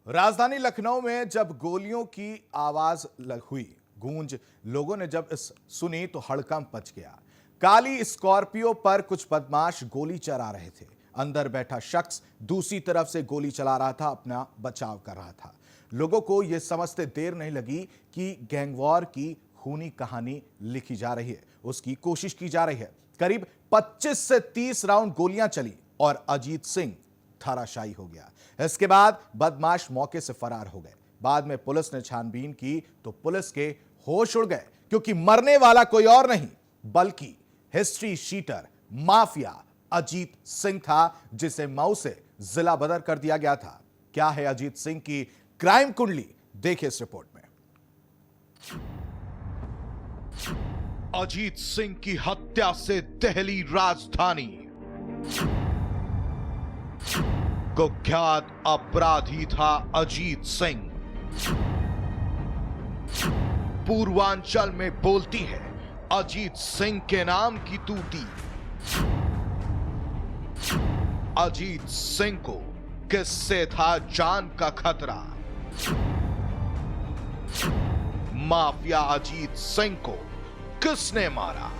राजधानी लखनऊ में जब गोलियों की आवाज हुई गूंज, लोगों ने जब इस सुनी तो हड़कंप मच गया। काली स्कॉर्पियो पर कुछ बदमाश गोली चला रहे थे। अंदर बैठा शख्स दूसरी तरफ से गोली चला रहा था, अपना बचाव कर रहा था। लोगों को यह समझते देर नहीं लगी कि गैंगवॉर की खूनी कहानी लिखी जा रही है, उसकी कोशिश की जा रही है। करीब 25 से 30 राउंड गोलियां चली और अजीत सिंह धराशायी हो गया। इसके बाद बदमाश मौके से फरार हो गए। बाद में पुलिस ने छानबीन की तो पुलिस के होश उड़ गए, क्योंकि मरने वाला कोई और नहीं बल्कि history sheeter mafia Ajit Singh था, जिसे मऊ से जिला बदर कर दिया गया था। क्या है अजीत सिंह की क्राइम कुंडली, देखिए इस रिपोर्ट में। अजीत सिंह की हत्या से दहली राजधानी। कुख्यात अपराधी था अजीत सिंह। पूर्वांचल में बोलती है अजीत सिंह के नाम की तूती। अजीत सिंह को किससे था जान का खतरा? माफिया अजीत सिंह को किसने मारा?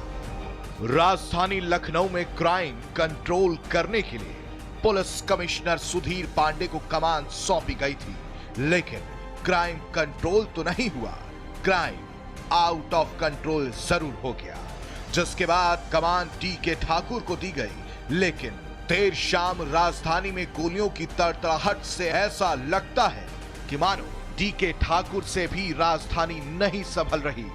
राजधानी लखनऊ में क्राइम कंट्रोल करने के लिए पुलिस कमिश्नर सुधीर पांडे को कमान सौंपी गई थी, लेकिन क्राइम कंट्रोल तो नहीं हुआ, क्राइम आउट ऑफ कंट्रोल जरूर हो गया। जिसके बाद कमान डी.के. ठाकुर को दी गई, लेकिन देर शाम राजधानी में गोलियों की तड़तड़ाहट से ऐसा लगता है कि मानो डी.के. ठाकुर से भी राजधानी नहीं संभल रही।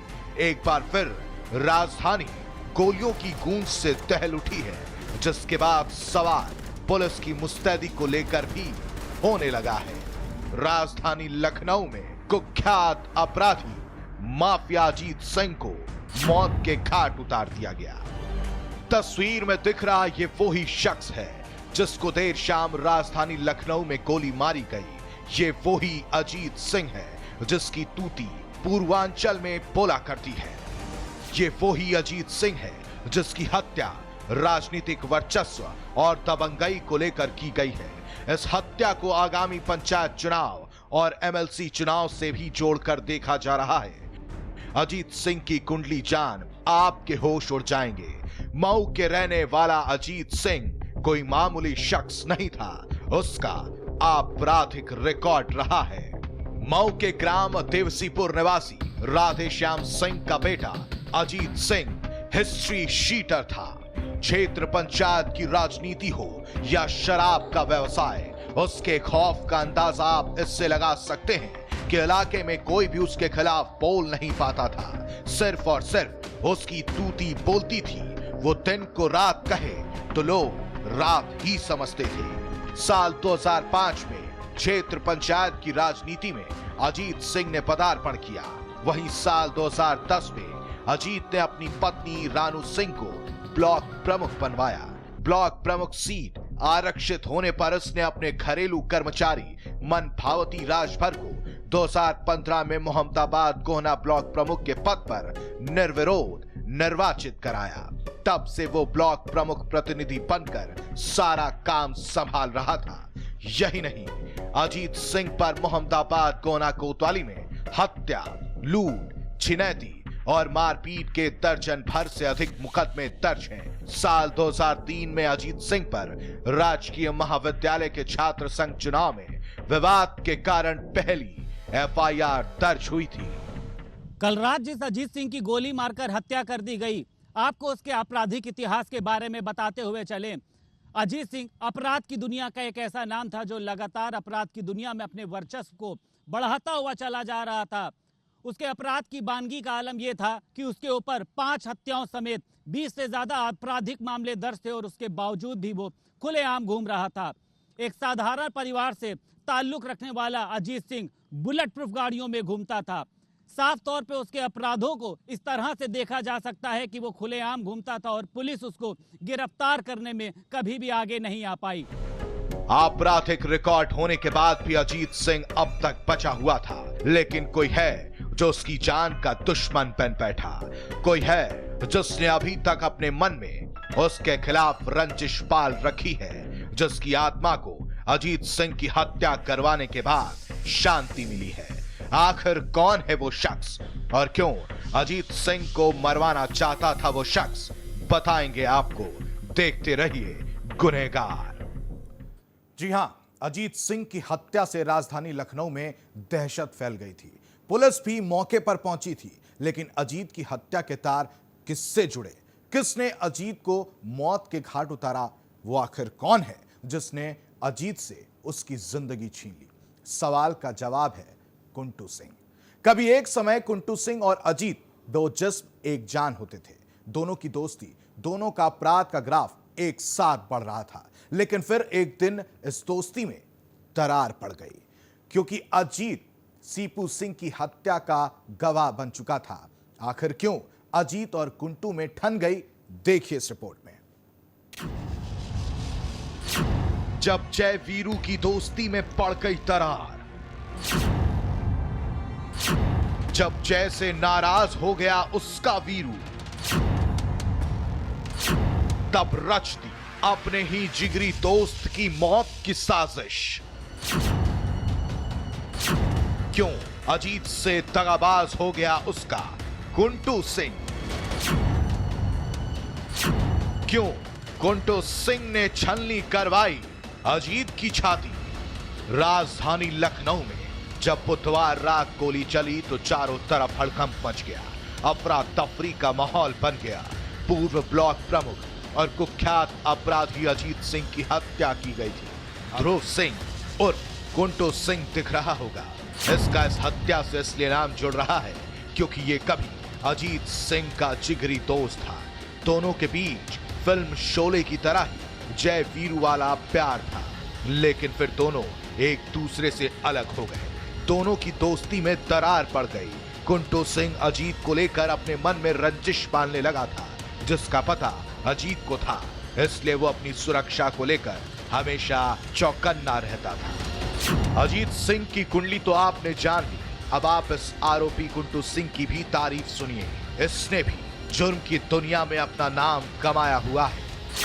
एक बार फिर राजधानी गोलियों की गूंज से दहल उठी है, जिसके बाद सवाल पुलिस की मुस्तैदी को लेकर भी होने लगा है। राजधानी लखनऊ में कुख्यात अपराधी माफिया अजीत सिंह को मौत के घाट उतार दिया गया। तस्वीर में दिख रहा ये वही शख्स है जिसको देर शाम राजधानी लखनऊ में गोली मारी गई। ये वही अजीत सिंह है जिसकी तूती पूर्वांचल में बोला करती है। ये वही अजीत सिंह है जिसकी हत्या राजनीतिक वर्चस्व और दबंगई को लेकर की गई है। इस हत्या को आगामी पंचायत चुनाव और एमएलसी चुनाव से भी जोड़कर देखा जा रहा है। अजीत सिंह की कुंडली जान आपके होश उड़ जाएंगे। मऊ के रहने वाला अजीत सिंह कोई मामूली शख्स नहीं था, उसका आपराधिक रिकॉर्ड रहा है। मऊ के ग्राम देवसीपुर निवासी राधेश्याम सिंह का बेटा अजीत सिंह हिस्ट्री शीटर था। क्षेत्र पंचायत की राजनीति हो या शराब का व्यवसाय, उसके खौफ का अंदाजा आप इससे लगा सकते हैं कि इलाके में कोई भी उसके खिलाफ बोल नहीं पाता था। सिर्फ और सिर्फ उसकी तूती बोलती थी। वो दिन को रात कहे तो लोग रात ही समझते थे। साल 2005 में क्षेत्र पंचायत की राजनीति में अजीत सिंह ने पदार्पण किया। वहीं साल 2010 में अजीत ने अपनी पत्नी रानू सिंह को ब्लॉक प्रमुख बनवाया। ब्लॉक प्रमुख सीट आरक्षित होने पर उसने अपने घरेलू कर्मचारी मन भावती राजभर को 2015 में मोहम्मदाबाद गोहना ब्लॉक प्रमुख के पद पर निर्विरोध निर्वाचित कराया। तब से वो ब्लॉक प्रमुख प्रतिनिधि बनकर सारा काम संभाल रहा था। यही नहीं, अजीत सिंह पर मोहम्मदाबाद गोहना कोतवाली में हत्या, लूट, छिनैती और मारपीट के दर्जन भर से अधिक मुकदमे दर्ज हैं। साल 2003 में अजीत सिंह पर राजकीय महाविद्यालय के छात्र संघ चुनाव में विवाद के कारण पहली एफआईआर दर्ज हुई थी। कल रात जिस अजीत सिंह की गोली मारकर हत्या कर दी गई, आपको उसके आपराधिक इतिहास के बारे में बताते हुए चले। अजीत सिंह अपराध की दुनिया का एक ऐसा नाम था जो लगातार अपराध की दुनिया में अपने वर्चस्व को बढ़ाता हुआ चला जा रहा था। उसके अपराध की बानगी का आलम यह था कि उसके ऊपर 5 हत्याओं समेत 20 से ज्यादा आपराधिक मामले दर्ज थे और उसके बावजूद भी वो खुलेआम घूम रहा था। एक साधारण परिवार से ताल्लुक रखने वाला अजीत सिंह बुलेट प्रूफ गाड़ियों में घूमता था। साफ तौर पे उसके अपराधों को इस तरह से देखा जा सकता है कि वो खुलेआम घूमता था और पुलिस उसको गिरफ्तार करने में कभी भी आगे नहीं आ पाई। आपराधिक रिकॉर्ड होने के बाद भी अजीत सिंह अब तक बचा हुआ था, लेकिन कोई है जो उसकी जान का दुश्मन बन बैठा। कोई है जिसने अभी तक अपने मन में उसके खिलाफ रंजिश पाल रखी है, जिसकी आत्मा को अजीत सिंह की हत्या करवाने के बाद शांति मिली है। आखिर कौन है वो शख्स और क्यों अजीत सिंह को मरवाना चाहता था वो शख्स, बताएंगे आपको। देखते रहिए गुनहगार। जी हां, अजीत सिंह की हत्या से राजधानी लखनऊ में दहशत फैल गई थी। पुलिस भी मौके पर पहुंची थी, लेकिन अजीत की हत्या के तार किससे जुड़े, किसने अजीत को मौत के घाट उतारा, वो आखिर कौन है जिसने अजीत से उसकी जिंदगी छीन ली? सवाल का जवाब है कुंटू सिंह। कभी एक समय कुंटू सिंह और अजीत दो जिस्म एक जान होते थे। दोनों की दोस्ती, दोनों का अपराध का ग्राफ एक साथ बढ़ रहा था। लेकिन फिर एक दिन इस दोस्ती में दरार पड़ गई, क्योंकि अजीत सीपू सिंह की हत्या का गवाह बन चुका था। आखिर क्यों अजीत और कुंटू में ठन गई, देखिए इस रिपोर्ट में। जब जय वीरू की दोस्ती में पड़ गई दरार, जब जय से नाराज हो गया उसका वीरू, तब रच दी अपने ही जिगरी दोस्त की मौत की साजिश। क्यों अजीत से दगाबाज हो गया उसका कुंटू सिंह? क्यों कुंटू सिंह ने छलनी करवाई अजीत की छाती? राजधानी लखनऊ में जब बुधवार रात गोली चली तो चारों तरफ हड़कंप मच गया। अफरा तफरी का माहौल बन गया। पूर्व ब्लॉक प्रमुख और कुख्यात अपराधी अजीत सिंह की हत्या की गई थी। ध्रुव सिंह उर्फ कुंटू सिंह दिख रहा होगा। इसका इस हत्या से इसलिए नाम जुड़ रहा है क्योंकि ये कभी अजीत सिंह का जिगरी दोस्त था। दोनों के बीच फिल्म शोले की तरह ही जय वीरू वाला प्यार था, लेकिन फिर दोनों एक दूसरे से अलग हो गए। दोनों की दोस्ती में दरार पड़ गई। कुंटू सिंह अजीत को लेकर अपने मन में रंजिश पालने लगा था, जिसका पता अजीत को था। इसलिए वो अपनी सुरक्षा को लेकर हमेशा चौकन्ना रहता था। अजीत सिंह की कुंडली तो आपने जान ली, अब आप इस आरोपी कुंटू सिंह की भी तारीफ सुनिए। इसने भी जुर्म की दुनिया में अपना नाम कमाया हुआ है।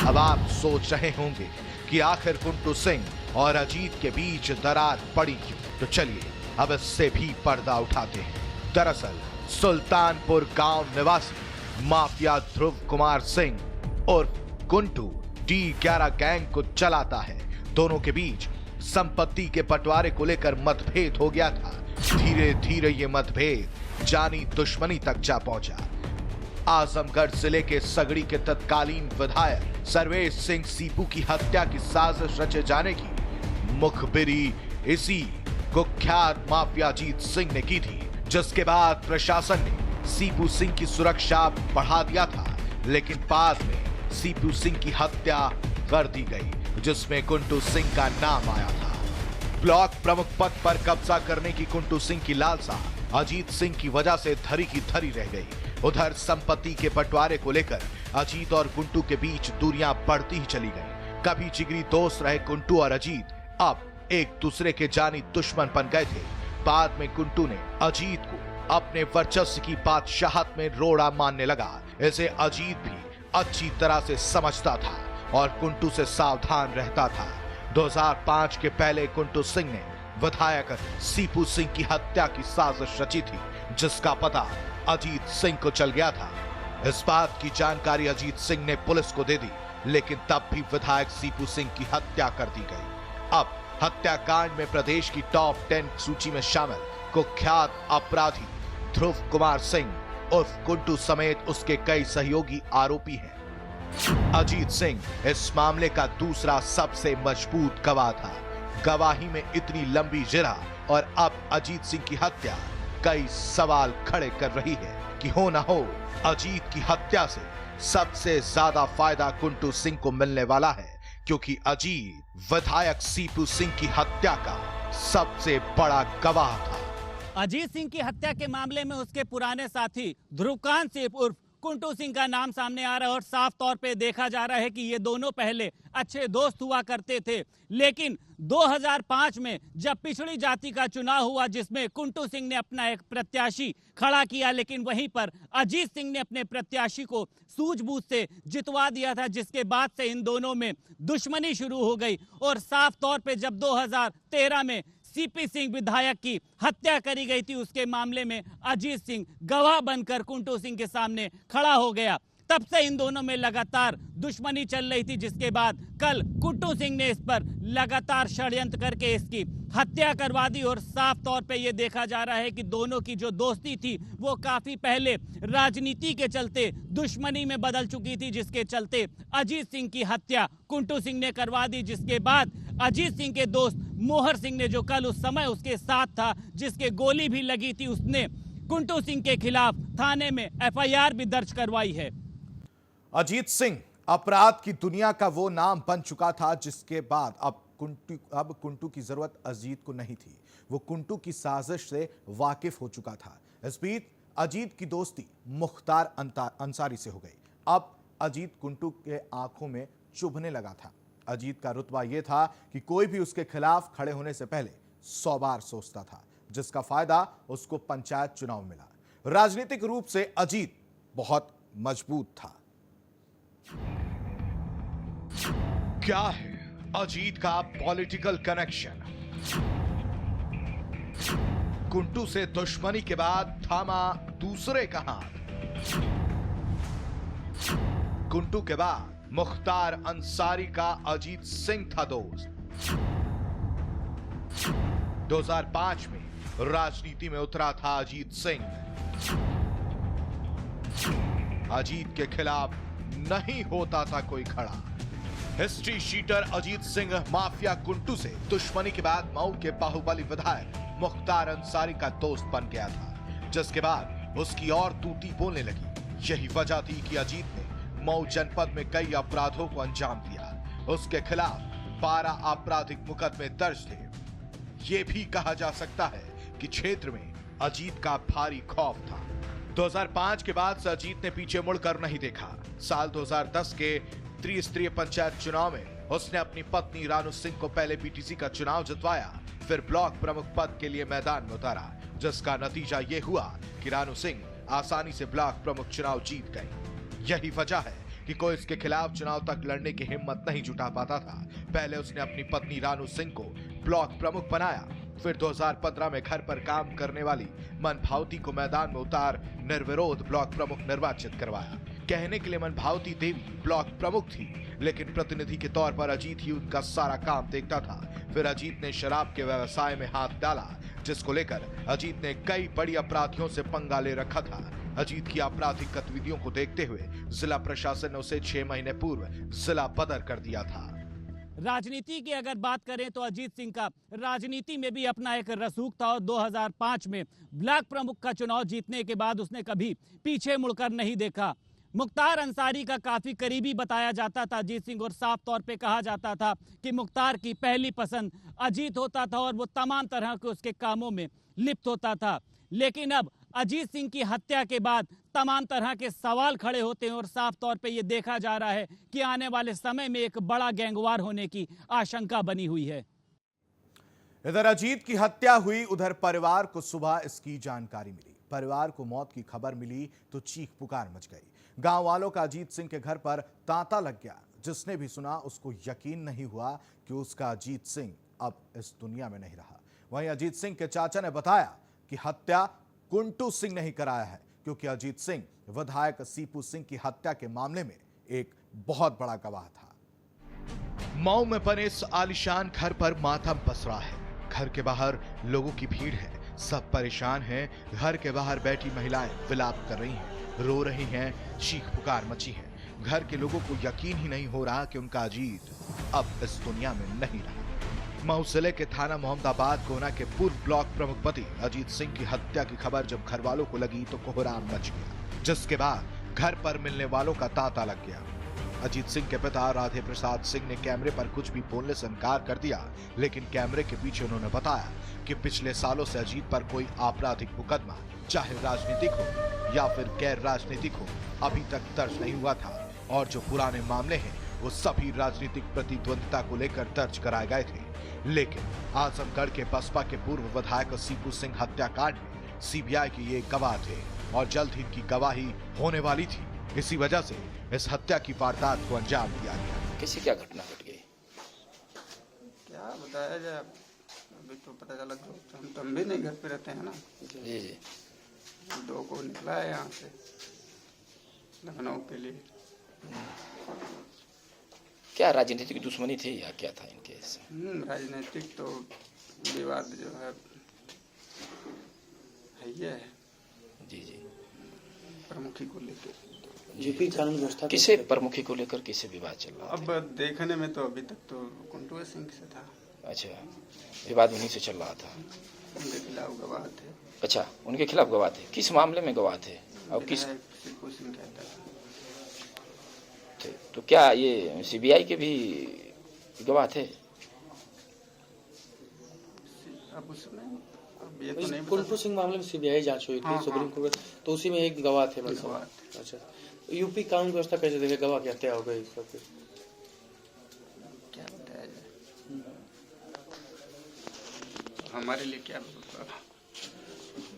अब आप सोच रहे होंगे कि आखिर कुंटू सिंह और अजीत के बीच दरार पड़ी क्यों? तो चलिए अब इससे भी पर्दा उठाते हैं। दरअसल सुल्तानपुर गांव निवासी माफिया ध्रुव कुमार सिंह उर्फ कुंटू D11 गैंग को चलाता है। दोनों के बीच संपत्ति के बंटवारे को लेकर मतभेद हो गया था। धीरे धीरे ये मतभेद जानी दुश्मनी तक जा पहुंचा। आजमगढ़ जिले के सगड़ी के तत्कालीन विधायक सर्वेश सिंह सीपू की हत्या की साजिश रचे जाने की मुखबिरी इसी कुख्यात माफिया अजीत सिंह ने की थी, जिसके बाद प्रशासन ने सीपू सिंह की सुरक्षा बढ़ा दिया था। लेकिन बाद में सीपू सिंह की हत्या कर दी गई, जिसमें कुंटू सिंह का नाम आया था। ब्लॉक प्रमुख पद पर कब्जा करने की कुंटू सिंह की लालसा अजीत सिंह की वजह से धरी की धरी रह गई। उधर संपत्ति के बंटवारे को लेकर अजीत और कुंटू के बीच दूरियां बढ़ती ही चली गई। कभी जिगरी दोस्त रहे कुंटू और अजीत अब एक दूसरे के जानी दुश्मन बन गए थे। बाद में कुंटू ने अजीत को अपने वर्चस्व की बादशाहत में रोड़ा मानने लगा। इसे अजीत भी अच्छी तरह से समझता था और कुंटू से सावधान रहता था। 2005 के पहले कुंटू सिंह ने विधायक सीपू सिंह की हत्या की साजिश रची थी, जिसका पता अजीत सिंह को चल गया था। इस बात की जानकारी अजीत सिंह ने पुलिस को दे दी, लेकिन तब भी विधायक सीपू सिंह की हत्या कर दी गई। अब हत्याकांड में प्रदेश की टॉप 10 सूची में शामिल कुख्यात अपराधी ध्रुव कुमार सिंह उर्फ कुंटू समेत उसके कई सहयोगी आरोपी हैं। अजीत सिंह इस मामले का दूसरा सबसे मजबूत गवाह था। गवाही में इतनी लंबी जिरा और अब अजीत सिंह की हत्या कई सवाल खड़े कर रही है कि हो ना हो अजीत की हत्या से सबसे ज्यादा फायदा कुंटू सिंह को मिलने वाला है, क्योंकि अजीत विधायक सीपू सिंह की हत्या का सबसे बड़ा गवाह था। अजीत सिंह की हत्या के मामले में उसके पुराने साथी ध्रुवकांत सिंह उर्फ कुंटू सिंह का नाम सामने आ रहा है और साफ तौर पे देखा जा रहा है कि ये दोनों पहले अच्छे दोस्त हुआ करते थे, लेकिन 2005 में जब पिछड़ी जाति का चुनाव हुआ जिसमें कुंटू सिंह ने अपना एक प्रत्याशी खड़ा किया, लेकिन वहीं पर अजीत सिंह ने अपने प्रत्याशी को सूझबूझ से जितवा दिया था, जिसके बाद से इन दोनों में दुश्मनी शुरू हो गई। और साफ तौर पे जब 2013 में सीपी सिंह विधायक की हत्या करी गई थी, उसके मामले में अजीत सिंह गवाह बनकर कुंटू सिंह के सामने खड़ा हो गया। तब से इन दोनों में लगातार दुश्मनी चल रही थी, जिसके बाद कल कुंटू सिंह ने इस पर लगातार षड्यंत्र करके इसकी हत्या करवा दी। और साफ तौर पे ये देखा जा रहा है कि दोनों की जो दोस्ती थी वो काफी पहले राजनीति के चलते दुश्मनी में बदल चुकी थी, जिसके चलते अजीत सिंह की हत्या कुंटू सिंह ने करवा दी। जिसके बाद अजीत सिंह के दोस्त मोहर सिंह ने, जो कल उस समय उसके साथ था, जिसके गोली भी लगी थी, उसने कुंटू सिंह के खिलाफ थाने में FIR भी दर्ज करवाई है। अजीत सिंह अपराध की दुनिया का वो नाम बन चुका था, जिसके बाद अब कुंटू की जरूरत अजीत को नहीं थी। वो कुंटू की साजिश से वाकिफ हो चुका था। इस बीच अजीत की दोस्ती मुख्तार अंसारी से हो गई। अब अजीत कुंटू के आंखों में चुभने लगा था। अजीत का रुतबा यह था कि कोई भी उसके खिलाफ खड़े होने से पहले 100 बार सोचता था, जिसका फायदा उसको पंचायत चुनाव मिला। राजनीतिक रूप से अजीत बहुत मजबूत था। क्या है अजीत का पॉलिटिकल कनेक्शन? कुंटू से दुश्मनी के बाद थामा दूसरे का हाथ। कुंटू के बाद मुख्तार अंसारी का अजीत सिंह था दोस्त। 2005 में राजनीति में उतरा था अजीत सिंह। अजीत के खिलाफ नहीं होता था कोई खड़ा। History sheeter Ajit Singh mafia Kuntu से दुश्मनी के बाद मऊ के बाहुबली विधायक मुख्तार अंसारी का दोस्त बन गया था, जिसके बाद उसकी और टूटी बोलने लगी। यही वजह थी कि अजीत ने मऊ जनपद में कई अपराधों को अंजाम दिया। उसके खिलाफ 12 आपराधिक मुकदमे दर्ज थे। यह भी कहा जा सकता है कि क्षेत्र में अजीत का भारी खौफ था। 2005 के बाद से अजीत ने पीछे मुड़कर नहीं देखा। साल 2010 के त्रिस्तरीय पंचायत चुनाव में उसने अपनी पत्नी रानू सिंह को पहले बीटीसी का चुनाव जितवाया, फिर ब्लॉक प्रमुख पद के लिए मैदान में उतारा, जिसका नतीजा यह हुआ कि रानू सिंह आसानी से ब्लॉक प्रमुख चुनाव जीत गई। यही वजह है कि कोई इसके खिलाफ चुनाव तक लड़ने की हिम्मत नहीं जुटा पाता था। पहले उसने अपनी पत्नी रानू सिंह को ब्लॉक प्रमुख बनाया, फिर 2015 में घर पर काम करने वाली मनभावती को मैदान में उतार निर्विरोध ब्लॉक प्रमुख निर्वाचित करवाया। कहने के लिए मनभावती देवी ब्लॉक प्रमुख थी, लेकिन प्रतिनिधि के तौर पर अजीत ही उनका सारा काम देखता था। फिर अजीत ने शराब के व्यवसाय में हाथ डाला, जिसको लेकर अजीत ने कई बड़ी अपराधियों से पंगा ले रखा था। अजीत की आपराधिक गतिविधियों को देखते हुए जिला प्रशासन ने उसे 6 महीने पूर्व जिला बदर कर दिया था। राजनीति की अगर बात करें तो अजीत सिंह का राजनीति में भी अपना एक रसूख था और 2005 में ब्लॉक प्रमुख का चुनाव जीतने के बाद उसने कभी पीछे मुड़कर नहीं देखा। मुख्तार अंसारी का काफी करीबी बताया जाता था अजीत सिंह, और साफ तौर पे कहा जाता था कि मुख्तार की पहली पसंद अजीत होता था और वो तमाम तरह के उसके कामों में लिप्त होता था। लेकिन अब अजीत सिंह की हत्या के बाद तमाम तरह के सवाल खड़े होते हैं और साफ तौर पे ये देखा जा रहा है कि आने वाले समय में एक बड़ा गैंगवार होने की आशंका बनी हुई है। इधर अजीत की हत्या हुई, उधर परिवार को सुबह इसकी जानकारी मिली। परिवार को मौत की खबर मिली तो चीख पुकार मच गई। गांव वालों का अजीत सिंह के घर पर तांता लग गया। जिसने भी सुना उसको यकीन नहीं हुआ कि उसका अजीत सिंह अब इस दुनिया में नहीं रहा। वहीं अजीत सिंह के चाचा ने बताया कि हत्या कुंटू सिंह नहीं कराया है, क्योंकि अजीत सिंह विधायक सीपू सिंह की हत्या के मामले में एक बहुत बड़ा गवाह था। मऊ में बने इस आलीशान घर पर मातम पसरा है। घर के बाहर लोगों की भीड़ है, सब परेशान हैं। घर के बाहर बैठी महिलाएं विलाप कर रही हैं, रो रही हैं, चीख पुकार मची है। घर के लोगों को यकीन ही नहीं हो रहा कि उनका अजीत अब इस दुनिया में नहीं रहा। मऊ जिले के थाना मोहम्मदाबाद कोना के पूर्व ब्लॉक प्रमुख पति अजीत सिंह की हत्या की खबर जब घर वालों को लगी तो कोहराम मच गया, जिसके बाद घर पर मिलने वालों का तांता लग गया। अजीत सिंह के पिता राधे प्रसाद सिंह ने कैमरे पर कुछ भी बोलने से इनकार कर दिया, लेकिन कैमरे के पीछे उन्होंने बताया कि पिछले सालों से अजीत पर कोई आपराधिक मुकदमा, चाहे राजनीतिक हो या फिर गैर राजनीतिक हो, अभी तक दर्ज नहीं हुआ था और जो पुराने मामले हैं वो सभी राजनीतिक प्रतिद्वंदिता को लेकर दर्ज कराए गए थे। लेकिन आजमगढ़ के बसपा के पूर्व विधायक सीपू सिंह हत्याकांड में सीबीआई के ये गवाह थे और जल्द ही इनकी गवाही होने वाली थी। इसी वजह से इस हत्या की वारदात को अंजाम दिया गया। कैसे क्या घटना घट गई? क्या बताया जाए, अभी तो पता चला तो हम भी नहीं घर पे रहते हैं ना। जी जी। 2 को निकला है यहाँ से लखनऊ के लिए। क्या राजनीतिक दुश्मनी थी या क्या था इनके? राजनीतिक तो विवाद जो है ये है जी जी। प्रमुखी को लेकर, यूपी कानून व्यवस्था किसे प्रमुखी को लेकर किसे विवाद चल रहा अब देखने में तो अभी तक तो कुंटू सिंह से था। अच्छा, विवाद उन्हीं से चल रहा था। उनके खिलाफ गवाह थे। अच्छा, उनके खिलाफ गवाह थे। किस मामले में गवाह थे और किस? सीपू सिंह कहता था। तो क्या ये सीबीआई के भी गवाह थे? अब उसमें अब ये तो नहीं कुंटू सिंह मामले में सीबीआई जांच हुई थी सुप्रीम कोर्ट, तो उसी में एक गवाह थे मतलब। अच्छा, यूपी कानून व्यवस्था कैसे देखे? गवाह की हत्या हो गई, सब कुछ क्या बताया जाए, हमारे लिए क्या,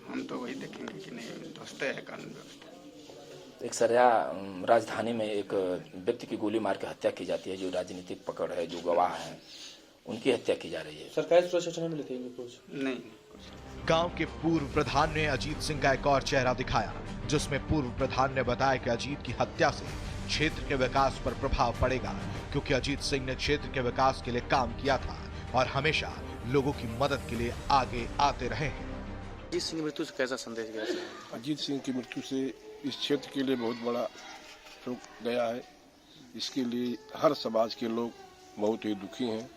हम तो वही देखेंगे कि नहीं दोस्त है कानून व्यवस्था। एक सरिया राजधानी में एक व्यक्ति की गोली मार के हत्या की जाती है, जो राजनीतिक पकड़ है, जो गवाह है, उनकी हत्या की जा रही है। सरकारी सुरक्षा नहीं मिली थी कुछ? नहीं। गांव के पूर्व प्रधान ने अजीत सिंह का एक और चेहरा दिखाया, जिसमें पूर्व प्रधान ने बताया कि अजीत की हत्या से क्षेत्र के विकास पर प्रभाव पड़ेगा, क्योंकि अजीत सिंह ने क्षेत्र के विकास के लिए काम किया था और हमेशा लोगों की मदद के लिए आगे आते रहे हैं। अजीत सिंह की मृत्यु से कैसा संदेश गया? अजीत सिंह की मृत्यु से इस क्षेत्र के लिए बहुत बड़ा शोक गया है। इसके लिए हर समाज के लोग बहुत ही दुखी हैं।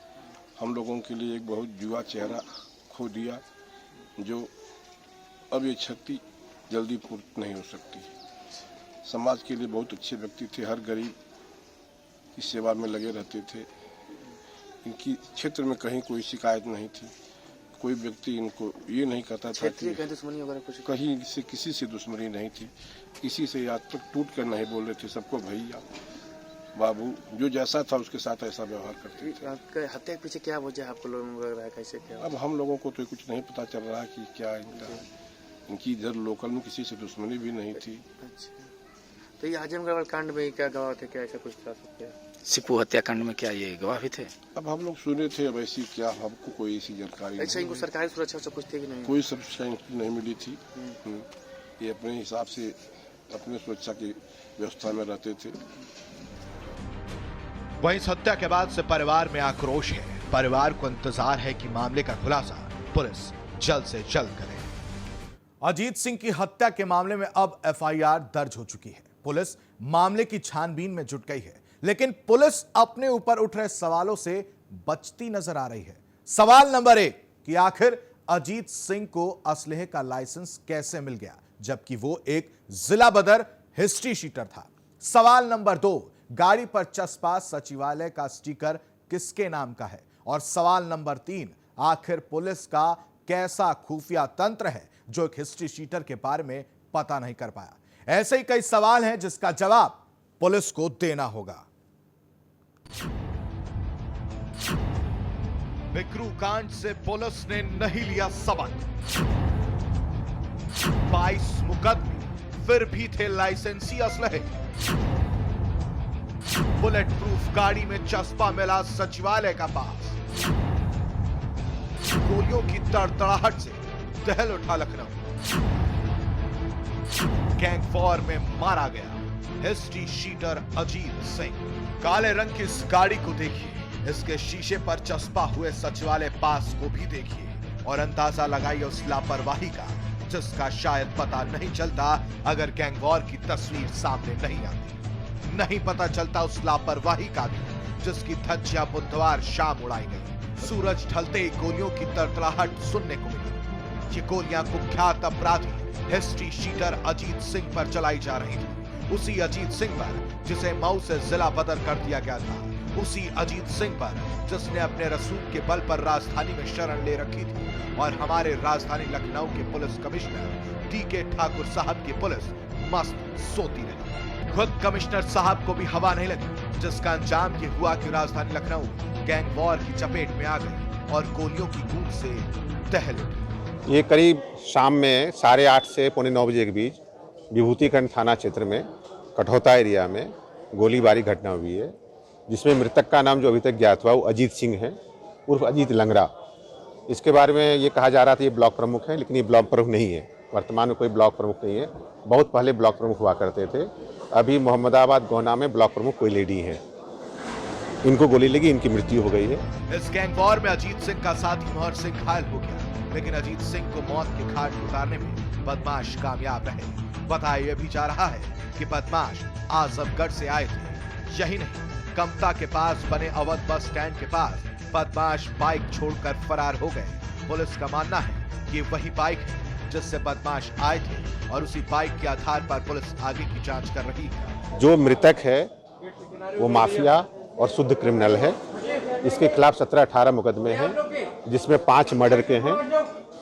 हम लोगों के लिए एक बहुत युवा चेहरा खो दिया, जो अब ये क्षति जल्दी पूर्त नहीं हो सकती। समाज के लिए बहुत अच्छे व्यक्ति थे, हर गरीब की सेवा में लगे रहते थे। इनकी क्षेत्र में कहीं कोई शिकायत नहीं थी, कोई व्यक्ति इनको ये नहीं कहता था कि दुश्मनी वगैरह कुछ, कहीं से किसी से दुश्मनी नहीं थी, किसी से आज तक टूट कर नहीं बोल रहे थे। सबको भैया बाबू जो जैसा था उसके साथ ऐसा व्यवहार करते थे। आपके हत्या के पीछे क्या वजह आपको लोगों को लग रहा है, कैसे क्या? अब हम लोगों को तो कुछ नहीं पता चल रहा कि क्या इनकी इधर लोकल में किसी से दुश्मनी भी नहीं थी। अच्छा, तो ये आजमगढ़ कांड में क्या गवाह थे, क्या ऐसा कुछ था? सीपू हत्याकांड में क्या ये गवाह भी थे? अब हम लोग सुने थे, अब ऐसी क्या हमको कोई ऐसी जानकारी अच्छा, इनको सरकारी सुरक्षा से कुछ थी कि नहीं? कोई सुरक्षा नहीं मिली थी। ये अपने हिसाब से अपने सुरक्षा की व्यवस्था में रहते थे। वहीं इस हत्या के बाद से परिवार में आक्रोश है। परिवार को इंतजार है कि मामले का खुलासा पुलिस जल्द से जल्द करे। अजीत सिंह की हत्या के मामले में अब एफआईआर दर्ज हो चुकी है। पुलिस मामले की छानबीन में जुट गई है, लेकिन पुलिस अपने ऊपर उठ रहे सवालों से बचती नजर आ रही है। सवाल नंबर 1 कि आखिर अजीत सिंह को असलहे का लाइसेंस कैसे मिल गया, जबकि वो एक जिला बदर हिस्ट्री शीटर था। सवाल नंबर 2, गाड़ी पर चस्पा सचिवालय का स्टिकर किसके नाम का है। और सवाल नंबर 3, आखिर पुलिस का कैसा खुफिया तंत्र है जो एक हिस्ट्री शीटर के बारे में पता नहीं कर पाया। ऐसे ही कई सवाल हैं जिसका जवाब पुलिस को देना होगा। बिकरू कांड से पुलिस ने नहीं लिया सबक। 22 मुकदमे, फिर भी थे लाइसेंसी असलहे। बुलेट प्रूफ गाड़ी में चस्पा मिला सचिवालय का पास। गोलियों की तड़तड़ाहट से दहल उठा लखनऊ। गैंग वॉर में मारा गया हिस्ट्री शीटर अजीत सिंह। काले रंग की इस गाड़ी को देखिए, इसके शीशे पर चस्पा हुए सचिवालय पास को भी देखिए और अंदाजा लगाइए उस लापरवाही का जिसका शायद पता नहीं चलता अगर गैंग वॉर की तस्वीर सामने नहीं आती। नहीं पता चलता उस लापरवाही का भी जिसकी धज्जियां बुधवार शाम उड़ाई गई। सूरज ढलते ही गोलियों की तड़तड़ाहट सुनने को मिली। ये गोलियां कुख्यात अपराधी हिस्ट्री शीटर अजीत सिंह पर चलाई जा रही थी। उसी अजीत सिंह पर जिसे मऊ से जिला बदर कर दिया गया था, उसी अजीत सिंह पर जिसने अपने रसूख के बल पर राजधानी में शरण ले रखी थी और हमारे राजधानी लखनऊ के पुलिस कमिश्नर डी.के. ठाकुर साहब की पुलिस मस्त सोती रही। खुद कमिश्नर साहब को भी हवा नहीं लगी, जिसका अंजाम ये हुआ कि राजधानी लखनऊ गैंग वॉर की चपेट में आ गई और गोलियों की गूंज से दहल उठी। ये करीब शाम में 8:30 से 9:45 बजे के बीच विभूतिखंड थाना क्षेत्र में कठौता एरिया में गोलीबारी घटना हुई है, जिसमें मृतक का नाम जो अभी तक ज्ञात हुआ वो अजीत सिंह है, उर्फ अजीत लंगड़ा। इसके बारे में ये कहा जा रहा था ये ब्लॉक प्रमुख है, लेकिन ये ब्लॉक प्रमुख नहीं है। वर्तमान में कोई ब्लॉक प्रमुख नहीं है, बहुत पहले ब्लॉक प्रमुख हुआ करते थे। अभी मोहम्मदाबाद गोहना में ब्लॉक प्रमुख कोई लेडी है, इनको गोली लगी, इनकी मृत्यु हो गई है। इस गैंग वॉर में अजीत सिंह का साथी मोहर सिंह घायल हो गया, लेकिन अजीत सिंह को मौत के घाट उतारने में बदमाश कामयाब रहे। बताया यह भी जा रहा है कि बदमाश आजमगढ़ से आए थे। यही नहीं, कमता के पास बने अवध बस स्टैंड के पास बदमाश बाइक छोड़कर फरार हो गए। पुलिस का मानना है कि वही बाइक है जिससे बदमाश आए थे और उसी बाइक के आधार पर पुलिस आगे की जांच कर रही है। जो मृतक है वो माफिया और शुद्ध क्रिमिनल है। इसके खिलाफ 17-18 मुकदमे हैं, जिसमें 5 मर्डर के हैं।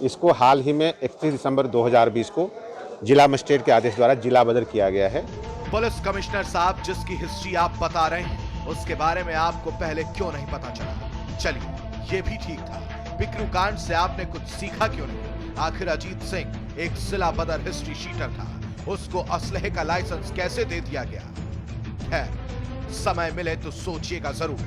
इसको हाल ही में 31 दिसंबर 2020 को जिला मजिस्ट्रेट के आदेश द्वारा जिला बदर किया गया है। पुलिस कमिश्नर साहब जिसकी हिस्ट्री आप बता रहे हैं, उसके बारे में आपको पहले क्यों नहीं पता चला? चलिए, ये भी ठीक था। बिक्रू कांड से आपने कुछ सीखा क्यों नहीं? आखिर अजीत सिंह एक जिला बदर हिस्ट्री शीटर था, उसको असलहे का लाइसेंस कैसे दे दिया गया? है, समय मिले तो सोचिएगा जरूर।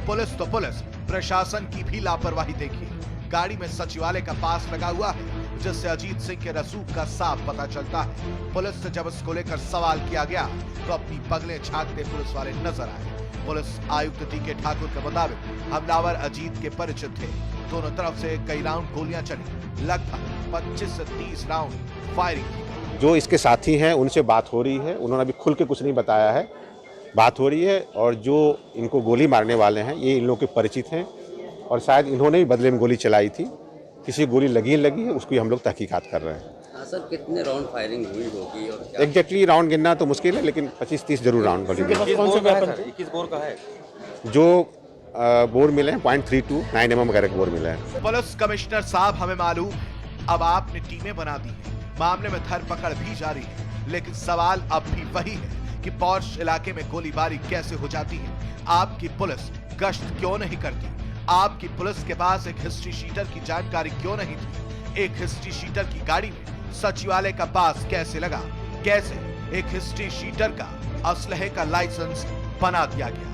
पुलिस तो पुलिस, प्रशासन की भी लापरवाही देखिए। गाड़ी में सचिवालय का पास लगा हुआ है, जिससे अजीत सिंह के रसूख का साफ पता चलता है। पुलिस से जब इसको लेकर सवाल किया गया तो अपनी पगलें झांकते पुलिस वाले नजर आए। पुलिस आयुक्त डी.के. ठाकुर के मुताबिक हमलावर अजीत के परिचित थे। दोनों तरफ से कई राउंड गोलियां चली, लगभग 25 से 30 राउंड फायरिंग की गई। जो इसके साथी हैं उनसे बात हो रही है, उन्होंने अभी खुल के कुछ नहीं बताया है, बात हो रही है। और जो इनको गोली मारने वाले हैं ये इन लोगों के परिचित हैं और शायद इन्होंने भी बदले में गोली चलाई थी। किसी गोली लगी है, उसकी हम लोग तहकीकात कर रहे हैं। सर, कितने राउंड फायरिंग हुई होगी और क्या? एग्जैक्टली राउंड गिनना तो मुश्किल है, लेकिन 25-30 जरूर राउंड गोली मिली। 21 बोर का है जो बोर मिले हैं 0.32 9 mm वगैरह के बोर मिले हैं। पुलिस कमिश्नर साहब, हमें मालूम अब आपने टीमें बना दी हैं, मामले में धरपकड़ भी जारी है, लेकिन सवाल अब भी वही है कि पौष इलाके में गोलीबारी कैसे हो जाती है? आपकी पुलिस गश्त क्यों नहीं करती? आपकी पुलिस के पास एक हिस्ट्री शीटर की जानकारी क्यों नहीं थी? एक हिस्ट्री शीटर की गाड़ी में सचिवालय का पास कैसे लगा? कैसे एक हिस्ट्री शीटर का असलहे का लाइसेंस बना दिया गया?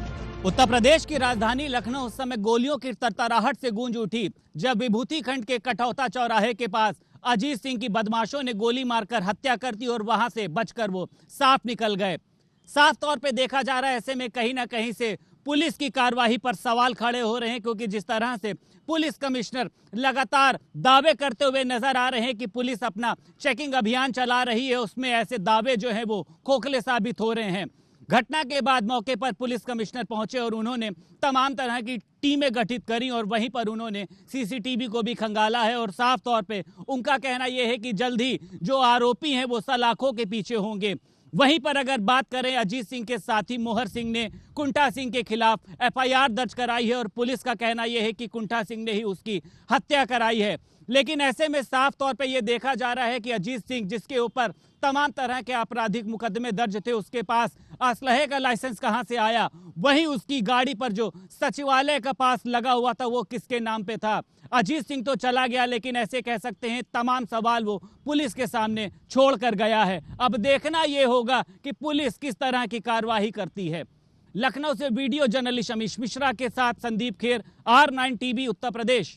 उत्तर प्रदेश की राजधानी लखनऊ उस समय गोलियों की तरतराहट से गूंज उठी जब विभूति खंड के कठौता चौराहे के पास अजीत सिंह की बदमाशों ने गोली मारकर हत्या कर दी और वहां से बचकर वो साफ निकल गए। साफ तौर पे देखा जा रहा है, ऐसे में कहीं ना कहीं से पुलिस की कार्रवाई पर सवाल खड़े हो रहे हैं, क्योंकि जिस तरह से पुलिस कमिश्नर लगातार दावे करते हुए नजर आ रहे हैं कि पुलिस अपना चेकिंग अभियान चला रही है, उसमें ऐसे दावे जो है वो खोखले साबित हो रहे हैं। घटना के बाद मौके पर पुलिस कमिश्नर पहुंचे और उन्होंने तमाम तरह की टीमें गठित करी और वहीं पर उन्होंने सीसीटीवी को भी खंगाला है और साफ तौर पे उनका कहना यह है कि जल्द ही जो आरोपी हैं वो सलाखों के पीछे होंगे। वहीं पर अगर बात करें, अजीत सिंह के साथी मोहर सिंह ने कुंठा सिंह के खिलाफ एफआईआर दर्ज कराई है और पुलिस का कहना यह है कि कुंठा सिंह ने ही उसकी हत्या कराई है। लेकिन ऐसे में साफ तौर पे ये देखा जा रहा है कि अजीत सिंह, जिसके ऊपर तमाम तरह के आपराधिक मुकदमे दर्ज थे, उसके पास असलहे का लाइसेंस कहां से आया? वहीं उसकी गाड़ी पर जो सचिवालय का पास लगा हुआ था वो किसके नाम पे था? अजीत सिंह तो चला गया, लेकिन ऐसे कह सकते हैं तमाम सवाल वो पुलिस के सामने छोड़कर गया है। अब देखना ये होगा कि पुलिस किस तरह की कार्यवाही करती है। लखनऊ से वीडियो जर्नलिस्ट अमीश मिश्रा के साथ संदीप खेर, R9 TV, उत्तर प्रदेश।